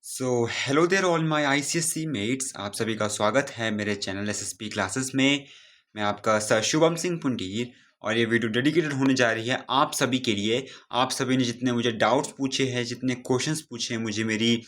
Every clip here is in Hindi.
Hello there all my ICSE mates. आप सभी का स्वागत है मेरे चैनल एसएसपी क्लासेस में। मैं आपका सर शुभम सिंह पुंडीर और ये वीडियो डेडिकेटेड होने जा रही है आप सभी के लिए। आप सभी ने जितने मुझे डाउट्स पूछे हैं, जितने क्वेश्चंस पूछे हैं मुझे मेरी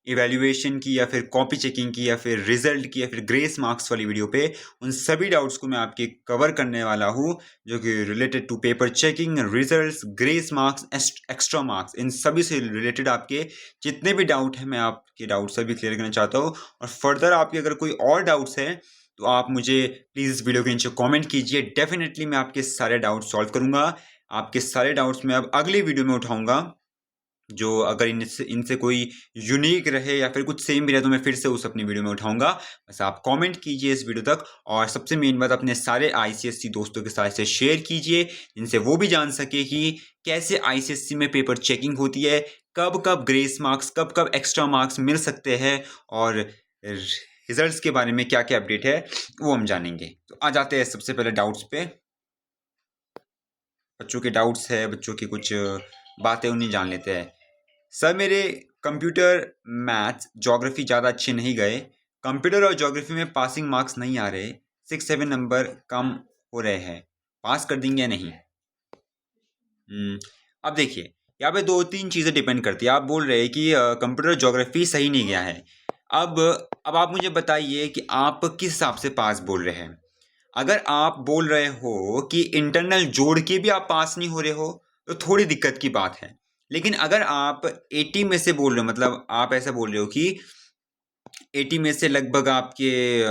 इवैल्यूएशन की या फिर कॉपी चेकिंग की या फिर रिजल्ट की या फिर ग्रेस मार्क्स वाली वीडियो पे, उन सभी डाउट्स को मैं आपके कवर करने वाला हूँ, जो कि related to paper checking, results, grace marks, extra marks, इन सभी से रिलेटेड आपके जितने भी डाउट हैं मैं आपके डाउट सभी क्लियर करना चाहता हूँ। और फर्दर आपके अगर कोई और डाउट्स हैं तो आप मुझे प्लीज़ इस वीडियो के नीचे कमेंट कीजिए। डेफिनेटली मैं आपके सारे डाउट्स सॉल्व करूँगा। आपके सारे डाउट्स मैं अब अगली वीडियो में उठाऊँगा, जो अगर इनसे कोई यूनिक रहे या फिर कुछ सेम भी रहे तो मैं फिर से उस अपनी वीडियो में उठाऊंगा। बस आप कमेंट कीजिए इस वीडियो तक, और सबसे मेन बात अपने सारे आईसीएससी दोस्तों के साथ इसे शेयर कीजिए, जिनसे वो भी जान सके कि कैसे आईसीएससी में पेपर चेकिंग होती है, कब कब ग्रेस मार्क्स, कब कब एक्स्ट्रा मार्क्स मिल सकते हैं, और रिजल्ट्स के बारे में क्या क्या अपडेट है वो हम जानेंगे। तो आ जाते हैं सबसे पहले डाउट्स पे। बच्चों के डाउट्स है, बच्चों की कुछ बातें उन्हें जान लेते हैं। सर मेरे कंप्यूटर, मैथ्स, ज्योग्राफी ज़्यादा अच्छे नहीं गए। कंप्यूटर और ज्योग्राफी में पासिंग मार्क्स नहीं आ रहे, 6-7 नंबर कम हो रहे हैं, पास कर देंगे या नहीं? अब देखिए, यहाँ पे दो तीन चीज़ें डिपेंड करती है। आप बोल रहे हैं कि कंप्यूटर ज्योग्राफी सही नहीं गया है। अब अब आप मुझे बताइए कि आप किस हिसाब से पास बोल रहे हैं। अगर आप बोल रहे हो कि इंटरनल जोड़ के भी आप पास नहीं हो रहे हो तो थोड़ी दिक्कत की बात है। लेकिन अगर आप 80 में से बोल रहे हो, मतलब आप ऐसा बोल रहे हो कि 80 में से लगभग आपके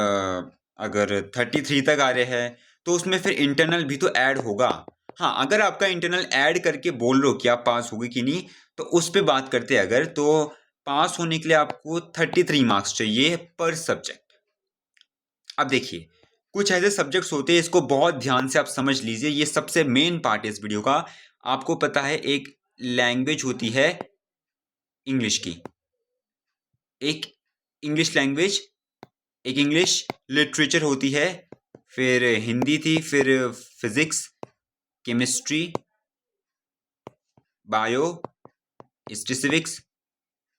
अगर 33 तक आ रहे हैं तो उसमें फिर इंटरनल भी तो ऐड होगा। हाँ, अगर आपका इंटरनल ऐड करके बोल रहे हो कि आप पास होगे कि नहीं, तो उस पर बात करते हैं। अगर तो पास होने के लिए आपको 33 मार्क्स चाहिए पर सब्जेक्ट। अब देखिए, कुछ ऐसे सब्जेक्ट्स होते हैं, इसको बहुत ध्यान से आप समझ लीजिए, ये सबसे मेन पार्ट है इस वीडियो का। आपको पता है एक लैंग्वेज होती है इंग्लिश की, एक इंग्लिश लैंग्वेज, एक इंग्लिश लिटरेचर होती है, फिर हिंदी थी, फिर physics, chemistry, bio, statistics,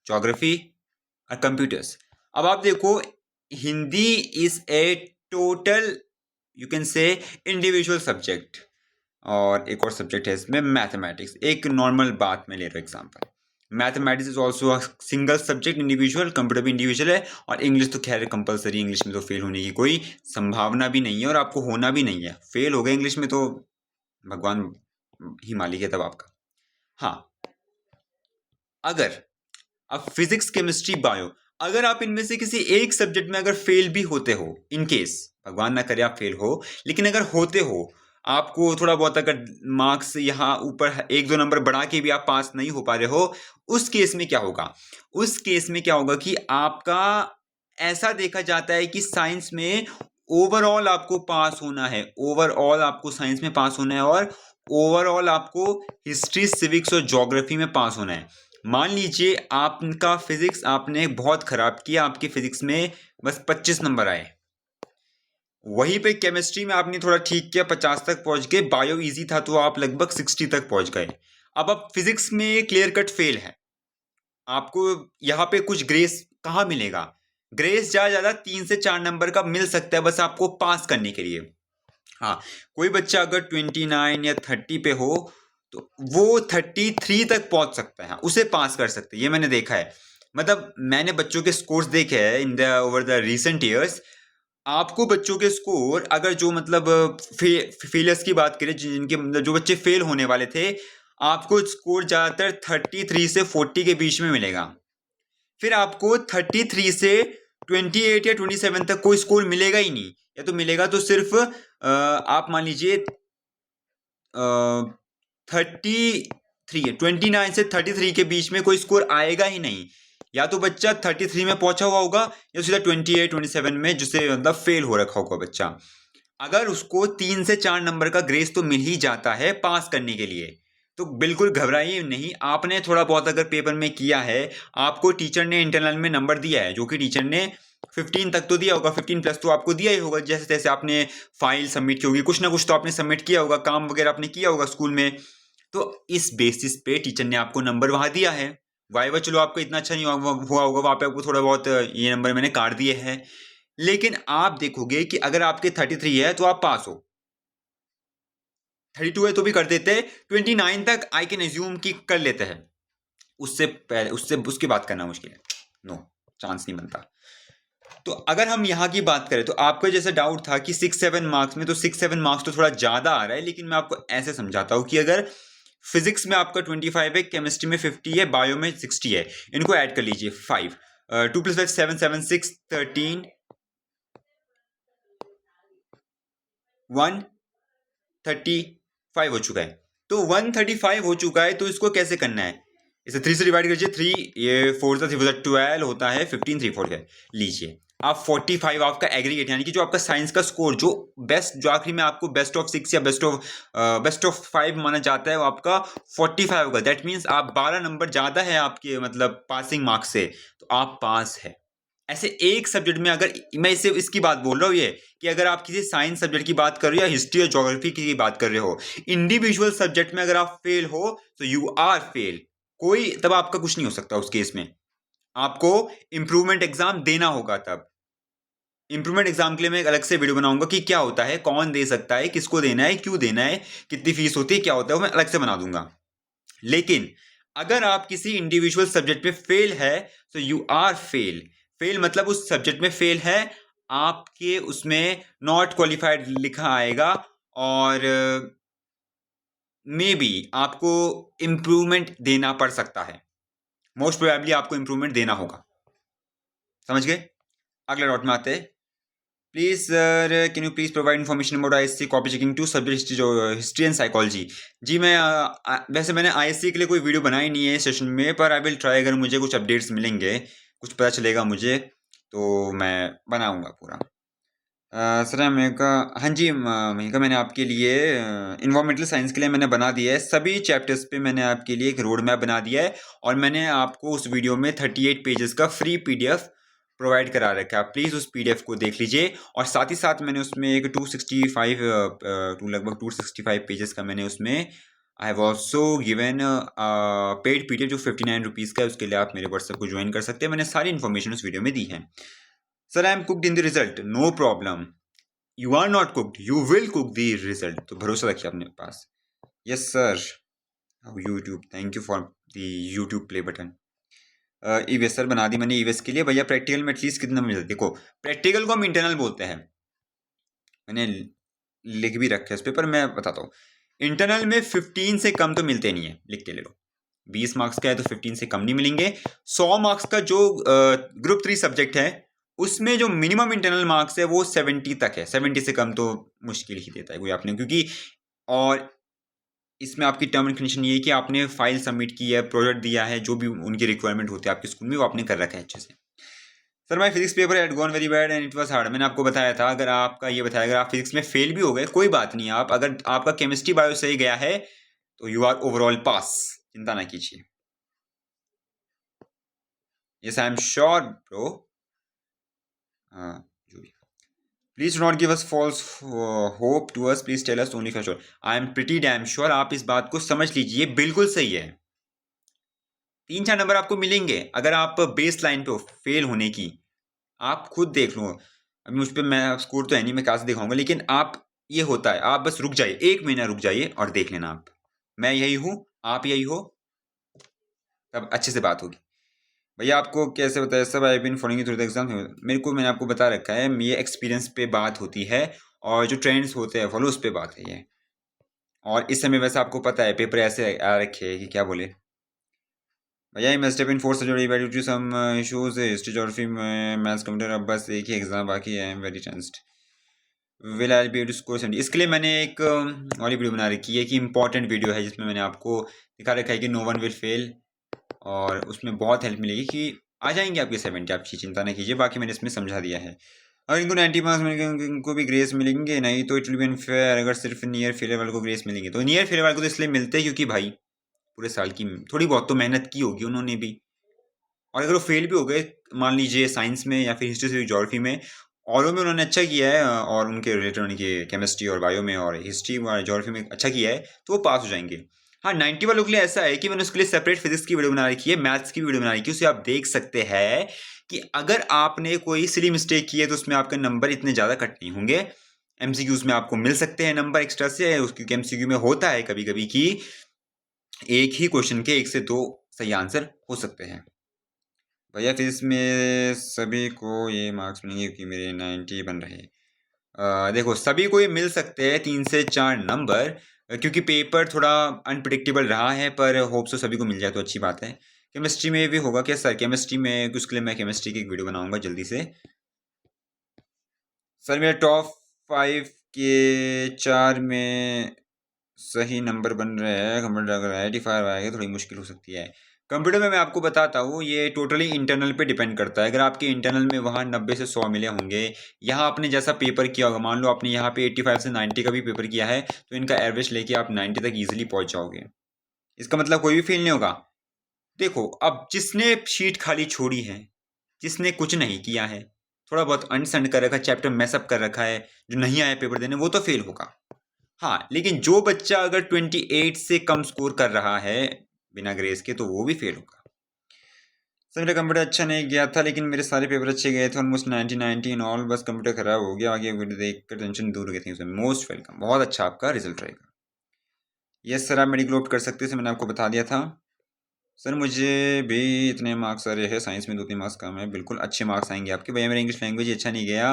geography और कंप्यूटर्स। अब आप देखो, Hindi is a total, you can say, individual subject. और एक और सब्जेक्ट है इसमें मैथमेटिक्स। एक नॉर्मल बात में ले रहा हूँ example, mathematics is also a single subject, individual. Computer भी इंडिविजुअल है, और इंग्लिश तो खैर कंपलसरी, इंग्लिश में तो फेल होने की कोई संभावना भी नहीं है और आपको होना भी नहीं है। फेल हो गए इंग्लिश में तो भगवान ही मालिक है तब आपका। हाँ, अगर अब फिजिक्स, केमिस्ट्री, बायो, अगर आप इनमें से किसी एक सब्जेक्ट में अगर फेल भी होते हो, इन केस भगवान ना करे आप फेल हो, लेकिन अगर होते हो, आपको थोड़ा बहुत अगर मार्क्स यहाँ ऊपर 1-2 नंबर बढ़ा के भी आप पास नहीं हो पा रहे हो, उस केस में क्या होगा? उस केस में क्या होगा कि आपका, ऐसा देखा जाता है कि साइंस में ओवरऑल आपको पास होना है, ओवरऑल आपको साइंस में पास होना है, और ओवरऑल आपको हिस्ट्री, सिविक्स और ज्योग्राफी में पास होना है। मान लीजिए आपका फिजिक्स आपने बहुत खराब किया, आपके फिजिक्स में बस 25 नंबर आए। वहीं पे केमिस्ट्री में आपने थोड़ा ठीक किया, 50 तक पहुंच गए। बायो इजी था तो आप लगभग 60 तक पहुंच गए। अब आप फिजिक्स में क्लियर कट फेल है, आपको यहाँ पे कुछ ग्रेस कहाँ मिलेगा? ग्रेस ज्यादा 3 से 4 नंबर का मिल सकता है बस आपको पास करने के लिए। हाँ, कोई बच्चा अगर 29 या 30 पे हो तो वो 33 तक पहुंच सकता है, उसे पास कर सकते हैं। ये मैंने देखा है, मतलब मैंने बच्चों के स्कोर्स देखे हैं in the over the recent years. आपको बच्चों के स्कोर, अगर जो मतलब फेलियर्स की बात करें, जिनके मतलब जो बच्चे फेल होने वाले थे, आपको स्कोर ज़्यादातर 33 से 40 के बीच में मिलेगा। फिर आपको 33 से 28 या 27 तक कोई स्कोर मिलेगा ही नहीं, या तो मिलेगा तो सिर्फ आप मान लीजिए 29 से 33 के बीच में कोई स्कोर आएगा ही नहीं। या तो बच्चा 33 में पहुंचा हुआ होगा, या सीधा 28-27 में जिसे मतलब फेल हो रखा होगा बच्चा। अगर उसको 3 से 4 नंबर का ग्रेस तो मिल ही जाता है पास करने के लिए, तो बिल्कुल घबराइए नहीं। आपने थोड़ा बहुत अगर पेपर में किया है, आपको टीचर ने इंटरनल में नंबर दिया है, जो कि टीचर ने 15 तक तो दिया होगा, 15 प्लस तो आपको दिया ही होगा। जैसे तैसे आपने फाइल सबमिट की होगी, कुछ ना कुछ तो आपने सबमिट किया होगा, काम वगैरह आपने किया होगा स्कूल में, तो इस बेसिस पे टीचर ने आपको नंबर वहां दिया है। वाइवा चलो आपको इतना अच्छा नहीं हुआ होगा, वहाँ पे आपको थोड़ा बहुत ये नंबर मैंने काट दिए हैं, लेकिन आप देखोगे कि अगर आपके 33 है तो आप पास हो, 32 है तो भी कर देते, 29 तक आई कैन एज्यूम कि कर लेते हैं, उससे पहले उसकी बात करना मुश्किल है, नो चांस नहीं बनता। तो अगर हम यहाँ की बात करें तो आपको जैसा डाउट था कि 6-7 मार्क्स में, तो 6-7 मार्क्स तो थोड़ा ज़्यादा आ रहा है, लेकिन मैं आपको ऐसे समझाता हूँ कि अगर फिजिक्स में आपका 25 है, केमिस्ट्री में 50 है, बायो में 60 है, इनको ऐड कर लीजिए 5, 2 + 5 7, 7 6 13 135 हो चुका है। तो 135 हो चुका है, तो इसको कैसे करना है, इसे 3 से डिवाइड कीजिए, 3 ये 4 से 3 12 होता है, 15 3 4 है, लीजिए आप 45 आपका एग्रीगेट, यानी कि जो आपका साइंस का स्कोर जो बेस्ट, जो आखिरी में आपको बेस्ट ऑफ 6 या बेस्ट ऑफ 5 माना जाता है, वो आपका 45 होगा। दैट मीन्स आप 12 नंबर ज़्यादा है आपके मतलब पासिंग मार्क्स से, तो आप पास है। ऐसे एक सब्जेक्ट में, अगर मैं इसे इसकी बात बोल रहा हूँ ये कि अगर आप किसी साइंस सब्जेक्ट की बात कर रहे हो या हिस्ट्री और ज्योग्राफी की बात कर रहे हो, इंडिविजुअल सब्जेक्ट में अगर आप फेल हो तो यू आर फेल, कोई तब आपका कुछ नहीं हो सकता उस केस में, आपको इंप्रूवमेंट एग्जाम देना होगा। तब इंप्रूवमेंट एग्जाम के लिए मैं एक अलग से वीडियो बनाऊंगा कि क्या होता है, कौन दे सकता है, किसको देना है, क्यों देना है, कितनी फीस होती है, क्या होता है, वो मैं अलग से बना दूंगा। लेकिन अगर आप किसी इंडिविजुअल सब्जेक्ट में फेल है तो यू आर फेल, फेल मतलब उस सब्जेक्ट में फेल है, आपके उसमें नॉट क्वालिफाइड लिखा आएगा, और मे बी आपको इंप्रूवमेंट देना पड़ सकता है, मोस्ट प्रोबेबली आपको इंप्रूवमेंट देना होगा। समझ गए? अगले डॉट में आते हैं। Please sir can you please provide information about ISC copy checking to subject history, जो हिस्ट्री एंड साइकोलॉजी। जी मैं वैसे मैंने आईएससी के लिए कोई वीडियो बनाई नहीं है सेशन में, पर आई विल ट्राई, अगर मुझे कुछ अपडेट्स मिलेंगे, कुछ पता चलेगा मुझे, तो मैं बनाऊंगा पूरा। सर मेरे का, हाँ जी मेरे का, मैंने आपके लिए इन्वायरमेंटल साइंस के लिए मैंने बना दिया है, सभी चैप्टर्स पे मैंने आपके लिए एक रोड मैप बना दिया है, और मैंने आपको उस वीडियो में 38 पेजेस का फ्री पीडीएफ प्रोवाइड करा रखा है, प्लीज़ उस पीडीएफ को देख लीजिए। और साथ ही साथ मैंने उसमें एक 265 लगभग 265 पेजेस का मैंने उसमें I have also given paid PDF जो 59 रुपीज़ का है, उसके लिए आप मेरे व्हाट्सएप को ज्वाइन कर सकते हैं, मैंने सारी इन्फॉर्मेशन उस वीडियो में दी है। Sir I am cooked in the result, no problem, you are not cooked, you will cook the result, तो भरोसा रखिए अपने पास। Yes sir, YouTube, thank you for the YouTube play button. EVS sir बना दी मैंने ईवीएस के लिए। भैया प्रैक्टिकल में एटलीस्ट कितना मिल, देखो प्रैक्टिकल को हम इंटरनल बोलते हैं, मैंने लिख भी रखा है इस पे, पर मैं बताता हूँ, इंटरनल में 15 से कम तो मिलते नहीं है, लिख के ले लो, 20 मार्क्स का है तो 15 से कम नहीं मिलेंगे। 100 मार्क्स का जो ग्रुप 3 सब्जेक्ट है, उसमें जो मिनिमम इंटरनल मार्क्स है वो 70 तक है, 70 से कम तो मुश्किल ही देता है कोई आपने, क्योंकि और इसमें आपकी टर्म एंड कंडीशन ये है कि आपने फाइल सबमिट की है, प्रोजेक्ट दिया है, जो भी उनकी रिक्वायरमेंट होती है आपके स्कूल में वो आपने कर रखा है अच्छे से। Sir my physics paper had gone very bad and it was hard, मैंने आपको बताया था, अगर आपका ये बताया, अगर आप फिजिक्स में फेल भी हो गए कोई बात नहीं, आप अगर आपका केमिस्ट्री बायो सही गया है तो यू आर ओवरऑल पास, चिंता ना कीजिए। Yes I am sure bro, हाँ जो भी, please do not give us false hope to us, please tell us only for sure. I am pretty damn sure, आप इस बात को समझ लीजिए, बिल्कुल सही है, 3-4 नंबर आपको मिलेंगे अगर आप बेस लाइन पे हो फेल होने की, आप खुद देख लो, अभी मुझ पर मैं स्कोर तो है नहीं, मैं कहाँ से दिखाऊंगा, लेकिन आप, ये होता है, आप बस रुक जाइए, 1 महीना रुक जाइए और देख लेना, आप, मैं यही हूँ, आप यही हो, तब अच्छे से बात होगी। भैया आपको कैसे बताया सब, I been following through the exam, मेरे को, मैंने आपको बता रखा है, ये एक्सपीरियंस पे बात होती है, और जो ट्रेंड्स होते हैं फॉलो, उस पर बात है ये, और इस समय वैसे आपको पता है पेपर ऐसे आ रखे हैं कि क्या बोले। भैया I must have been forced to revalue to some issues, history geography maths computer, अब बस एक ही एग्जाम बाकी है, I am very tensed, will I be able to score 70। इसके लिए मैंने एक वाली वीडियो बना रखी है कि इंपॉर्टेंट वीडियो है, जिसमें मैंने आपको दिखा रखा है कि नो वन विल फेल, और उसमें बहुत हेल्प मिलेगी कि आ जाएंगे आपके 70, आप चिंता नहीं कीजिए, बाकी मैंने इसमें समझा दिया है। अगर इनको 90 मार्क्स मिलेंगे, इनको भी ग्रेस मिलेंगे, नहीं तो इट विल बी अनफेयर, अगर सिर्फ नियर फेलियर वाले को ग्रेस मिलेंगे, तो नियर फेलियर वाले को तो इसलिए मिलते हैं क्योंकि भाई पूरे साल की थोड़ी बहुत तो मेहनत की होगी उन्होंने भी, और अगर वो फेल भी हो गए, मान लीजिए साइंस में या फिर हिस्ट्री से ज्योग्राफी में, औरों में उन्होंने अच्छा किया है, और उनके रिलेटेड उनकी केमिस्ट्री और बायो में और हिस्ट्री और ज्योग्राफी में अच्छा किया है, तो वो पास हो जाएंगे। हाँ 90 वालों के लिए ऐसा है कि मैंने उसके लिए सेपरेट फिजिक्स की वीडियो बना रखी है, मैथ्स की वीडियो बना रखी है, उसे आप देख सकते हैं कि अगर आपने कोई सिली मिस्टेक की है तो उसमें आपके नंबर इतने ज़्यादा कट नहीं होंगे। एमसीक्यूज में आपको मिल सकते हैं नंबर एक्स्ट्रा से, क्योंकि एमसीक्यू में होता है कभी कभी कि एक ही क्वेश्चन के 1 से 2 सही आंसर हो सकते हैं। भैया फिजिक्स में सभी को ये मार्क्स मिलेंगे क्योंकि मेरे 90 बन रहे। देखो सभी को ये मिल सकते हैं 3 से 4 नंबर, क्योंकि पेपर थोड़ा अनप्रिडिक्टेबल रहा है, पर होप सो सभी को मिल जाए तो अच्छी बात है। केमिस्ट्री में भी होगा क्या सर? केमिस्ट्री में उसके लिए मैं केमिस्ट्री की एक वीडियो बनाऊंगा जल्दी से। सर मेरा टॉप 5 के 4 में सही नंबर बन रहे हैं, कंप्यूटर अगर 85 आएगा थोड़ी मुश्किल हो सकती है। कंप्यूटर में मैं आपको बताता हूँ, ये टोटली इंटरनल पे डिपेंड करता है। अगर आपके इंटरनल में वहाँ 90 से 100 मिले होंगे, यहाँ आपने जैसा पेपर किया होगा, मान लो आपने यहाँ पे 85 से 90 का भी पेपर किया है, तो इनका एवरेज लेके आप 90 तक ईजिली पहुँच जाओगे। इसका मतलब कोई भी फेल नहीं होगा। देखो अब जिसने शीट खाली छोड़ी है, जिसने कुछ नहीं किया है, थोड़ा बहुत अनसंड कर रखा है, चैप्टर मैसअप कर रखा है, जो नहीं आया पेपर देने, वो तो फेल होगा। हाँ लेकिन जो बच्चा अगर 28 से कम स्कोर कर रहा है बिना ग्रेस के, तो वो भी फेल होगा। सर मेरा कंप्यूटर अच्छा नहीं गया था लेकिन मेरे सारे पेपर अच्छे गए थे, ऑलमोस्ट 90 इन ऑल, बस कंप्यूटर खराब हो गया। आगे वीडियो देख कर टेंशन दूर हो गई थी उसमें। मोस्ट वेलकम, बहुत अच्छा आपका रिजल्ट रहेगा। यस सर आप मेडिकल ऑप्ट कर सकते हैं, मैंने आपको बता दिया था। सर मुझे भी इतने मार्क्स आ रहे हैं, साइंस में 2-3 मार्क्स कम है। बिल्कुल अच्छे मार्क्स आएंगे आपके। भैया मेरा इंग्लिश लैंग्वेज अच्छा नहीं गया,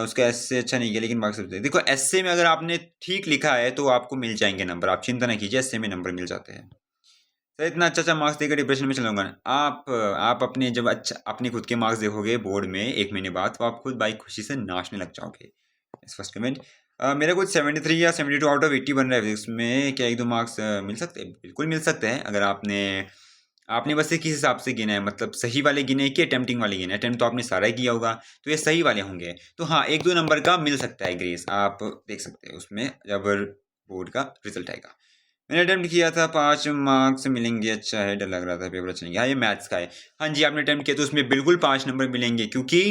उसका एस अच्छा नहीं गया लेकिन मार्क्स देखो एस में अगर आपने ठीक लिखा है तो आपको मिल जाएंगे नंबर, आप चिंता ना कीजिए, एस में नंबर मिल जाते हैं। सर इतना अच्छा मार्क्स देकर डिप्रेशन में चलाऊंगा। आप अपने जब अच्छा अपने खुद के मार्क्स देखोगे बोर्ड में 1 महीने बाद, तो आप खुद बाइक खुशी से नाचने लग जाओगे। First comment. मेरा कुछ 73 या 72 आउट ऑफ 80 बन रहा है फिजिक्स में, क्या 1-2 मार्क्स मिल सकते हैं? बिल्कुल मिल सकते हैं, अगर आपने आपने बस ये किस हिसाब से गिना है, मतलब सही वाले गिने कि अटेम्प्टिंग वाले गिने? अटेम्प्ट तो आपने सारा ही किया होगा, तो ये सही वाले होंगे। तो हाँ 1-2 नंबर का मिल सकता है ग्रेस, आप देख सकते हैं उसमें जब बोर्ड का रिजल्ट आएगा। मैंने अटेम्प्ट किया था, 5 मार्क्स मिलेंगे। अच्छा है, डर लग रहा था पेपर अच्छा नहीं गया। हाँ ये मैथ्स का है। हाँ जी आपने अटेम्प्ट किया तो उसमें बिल्कुल 5 नंबर मिलेंगे, क्योंकि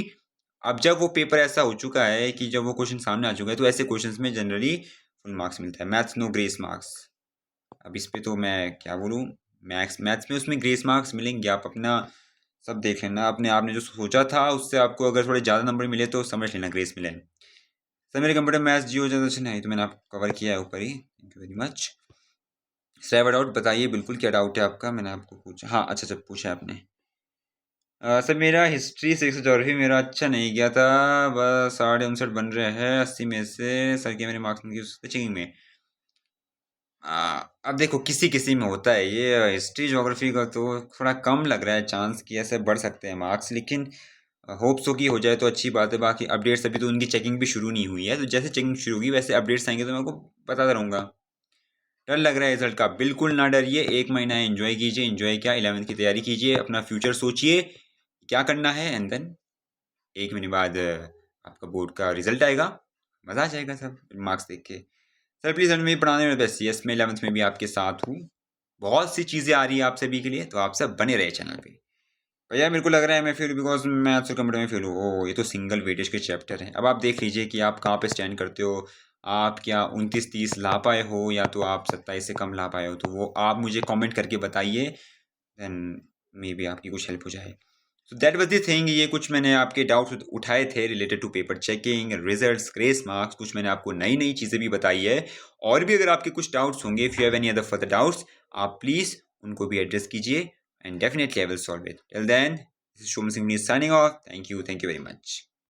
अब जब वो पेपर ऐसा हो चुका है कि जब वो क्वेश्चन सामने आ चुका है, तो ऐसे क्वेश्चंस में जनरली फुल मार्क्स मिलता है। Maths no grace marks. अब इस पे तो मैं क्या बोलूँ, मैथ्स में उसमें ग्रेस मार्क्स मिलेंगे, आप अपना सब देख लेना। आपने जो सोचा था उससे आपको अगर थोड़े ज़्यादा नंबर मिले तो समझ लेना ग्रेस मिले। सर मेरे कंप्यूटर मैथ्स जियो ज़्यादा अच्छा नहीं, तो मैंने आपको कवर किया है ऊपर ही, thank you very much. Sir doubt बताइए, बिल्कुल क्या डाउट है आपका? मैंने आपको पूछा, हाँ अच्छा पूछा आपने। सर मेरा हिस्ट्री 6 ज्योग्राफी मेरा अच्छा नहीं गया था, बस 59 बन रहे हैं 80 में से। सर क्या मेरे मार्क्स नहीं चेकिंग में? अब देखो किसी किसी में होता है ये, हिस्ट्री ज्योग्राफी का तो थोड़ा कम लग रहा है चांस कि ऐसे बढ़ सकते हैं मार्क्स, लेकिन होप सो की हो जाए तो अच्छी बात है। बाकी अपडेट्स अभी तो उनकी चेकिंग भी शुरू नहीं हुई है, तो जैसे चेकिंग शुरू होगी वैसे अपडेट्स आएंगे तो मैं आपको बताता रहूँगा। डर लग रहा है रिजल्ट का? बिल्कुल ना डरिए, 1 महीना एंजॉय कीजिए। एंजॉय क्या, 11th की तैयारी कीजिए, अपना फ्यूचर सोचिए क्या करना है, एंड देन 1 महीने बाद आपका बोर्ड का रिजल्ट आएगा, मज़ा आ जाएगा सब मार्क्स देख के। सर प्लीज़ हमें पढ़ाने में बेस्ट, यस मैं 11th में भी आपके साथ हूँ। बहुत सी चीज़ें आ रही है आप सभी के लिए, तो आप सब बने रहे चैनल पे। भैया मेरे को लग रहा है मैं फेल बिकॉज मैथ्स और कंप्यूटर में फेल हूँ। ओह ये तो सिंगल वेटेज के चैप्टर हैं। अब आप देख लीजिए कि आप कहाँ पे स्टैंड करते हो। आप क्या 29-30 ला पाए हो, या तो आप 27 से कम ला पाए हो, तो वो आप मुझे कमेंट करके बताइए, देन मे बी आपकी कुछ हेल्प हो जाए। So that was the thing. ये कुछ मैंने आपके डाउट्स उठाए थे related to paper checking, results, grace marks, कुछ मैंने आपको नई नई चीज़ें भी बताई है। और भी अगर आपके कुछ डाउट्स होंगे, if you have any other further doubts, आप प्लीज़ उनको भी एड्रेस कीजिए, and definitely I will solve it. Till then, this is Shuman Singh signing off. Thank you very much.